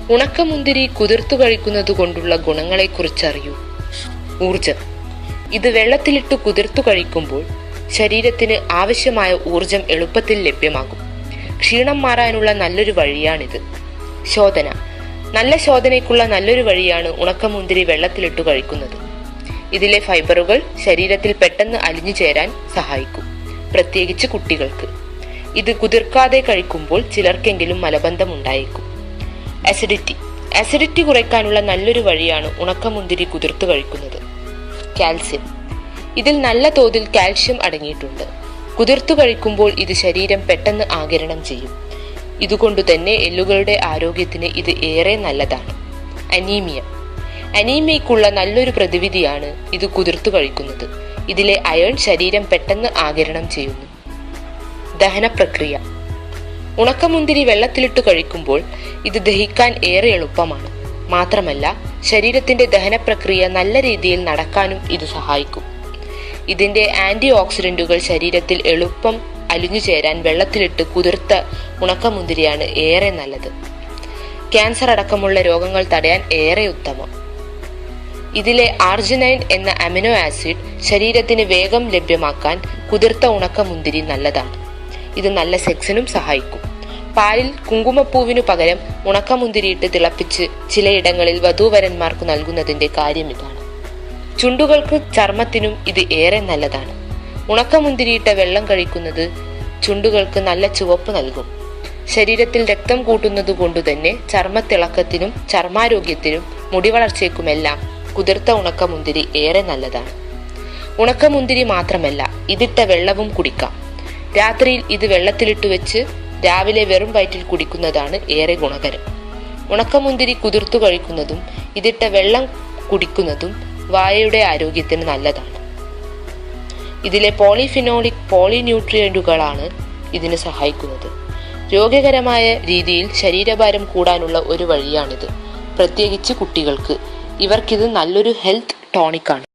ഉണക്കമുന്തിരി കുതിർത്തു കഴിക്കുന്നത് കൊണ്ടുള്ള ഗുണങ്ങളെക്കുറിച്ചറിയൂ. ഊർജം. ഇത് വെള്ളത്തിലിട്ട് കുതിർത്തു കഴിക്കുമ്പോൾ ശരീരത്തിന് ആവശ്യമായ ഊർജം എളുപ്പത്തിൽ ലഭ്യമാകും. ക്ഷീണം മാറാനുള്ള നല്ലൊരു വഴിയാണിത്. ശോധന. നല്ല ശോധനയ്ക്കുള്ള നല്ലൊരു വഴിയാണ് ഉണക്കമുന്തിരി വെള്ളത്തിലിട്ടു കഴിക്കുന്നത്. ഇതിലെ ഫൈബറുകൾ ശരീരത്തിൽ പെട്ടെന്ന് അലിഞ്ഞു ചേരാൻ സഹായിക്കും, പ്രത്യേകിച്ച് കുട്ടികൾക്ക്. ഇത് കുതിർക്കാതെ കഴിക്കുമ്പോൾ ചിലർക്കെങ്കിലും മലബന്ധം ഉണ്ടായേക്കും. അസിഡിറ്റി കുറയ്ക്കാനുള്ള നല്ലൊരു വഴിയാണ് ഉണക്കമുന്തിരി കുതിർത്തു കഴിക്കുന്നത്. കാൽസ്യം. ഇതിൽ നല്ല തോതിൽ കാൽഷ്യം അടങ്ങിയിട്ടുണ്ട്. കുതിർത്തു കഴിക്കുമ്പോൾ ഇത് ശരീരം പെട്ടെന്ന് ആഗിരണം ചെയ്യും. ഇതുകൊണ്ടു തന്നെ എല്ലുകളുടെ ആരോഗ്യത്തിന് ഇത് ഏറെ നല്ലതാണ്. അനീമിയയ്ക്കുള്ള നല്ലൊരു പ്രതിവിധിയാണ് ഇത് കുതിർത്തു കഴിക്കുന്നത്. ഇതിലെ അയൺ ശരീരം പെട്ടെന്ന് ആഗിരണം ചെയ്യുന്നു. ദഹന പ്രക്രിയ. ഉണക്കമുന്തിരി വെള്ളത്തിലിട്ട് കഴിക്കുമ്പോൾ ഇത് ദഹിക്കാൻ ഏറെ എളുപ്പമാണ്. മാത്രമല്ല ശരീരത്തിന്റെ ദഹന പ്രക്രിയ നല്ല രീതിയിൽ നടക്കാനും ഇത് സഹായിക്കും. ഇതിന്റെ ആന്റി ഓക്സിഡന്റുകൾ ശരീരത്തിൽ എളുപ്പം അലിഞ്ഞു ചേരാൻ വെള്ളത്തിലിട്ട് കുതിർത്ത ഉണക്കമുന്തിരിയാണ് ഏറെ നല്ലത്. ക്യാൻസർ അടക്കമുള്ള രോഗങ്ങൾ തടയാൻ ഏറെ ഉത്തമം. ഇതിലെ ആർജിനൈൻ എന്ന അമിനോ ആസിഡ് ശരീരത്തിന് വേഗം ലഭ്യമാക്കാൻ കുതിർത്ത ഉണക്കമുന്തിരി നല്ലതാണ്. ഇത് നല്ല സെക്സിനും സഹായിക്കും. പാലിൽ കുങ്കുമപ്പൂവിനു പകരം ഉണക്കമുന്തിരിയിട്ട് തിളപ്പിച്ച് ചിലയിടങ്ങളിൽ വധൂവരന്മാർക്ക് നൽകുന്നതിന്റെ കാര്യം ഇതാണ്. ചുണ്ടുകൾക്ക് ചർമ്മത്തിനും ഇത് ഏറെ നല്ലതാണ്. ഉണക്കമുന്തിരിയിട്ട വെള്ളം കഴിക്കുന്നത് ചുണ്ടുകൾക്ക് നല്ല ചുവപ്പ് നൽകും. ശരീരത്തിൽ രക്തം കൂട്ടുന്നത് കൊണ്ടുതന്നെ ചർമ്മത്തിളക്കത്തിനും ചർമ്മാരോഗ്യത്തിനും മുടിവളർച്ചയ്ക്കുമെല്ലാം കുതിർത്ത ഉണക്കമുന്തിരി ഏറെ നല്ലതാണ്. ഉണക്കമുന്തിരി മാത്രമല്ല, ഇതിട്ട വെള്ളവും കുടിക്കാം. രാത്രിയിൽ ഇത് വെള്ളത്തിലിട്ടു വെച്ച് രാവിലെ വെറും വയറ്റിൽ കുടിക്കുന്നതാണ് ഏറെ ഗുണകരം. ഉണക്കമുന്തിരി കുതിർത്തു കഴിക്കുന്നതും ഇതിട്ട വെള്ളം കുടിക്കുന്നതും വായയുടെ ആരോഗ്യത്തിന് നല്ലതാണ്. ഇതിലെ പോളിഫിനോളിക് പോളിന്യൂട്രിയന്റുകളാണ് ഇതിന് സഹായിക്കുന്നത്. രോഗകരമായ രീതിയിൽ ശരീരഭാരം കൂടാനുള്ള ഒരു വഴിയാണിത്, പ്രത്യേകിച്ച് കുട്ടികൾക്ക്. ഇവർക്കിത് നല്ലൊരു ഹെൽത്ത് ടോണിക്കാണ്.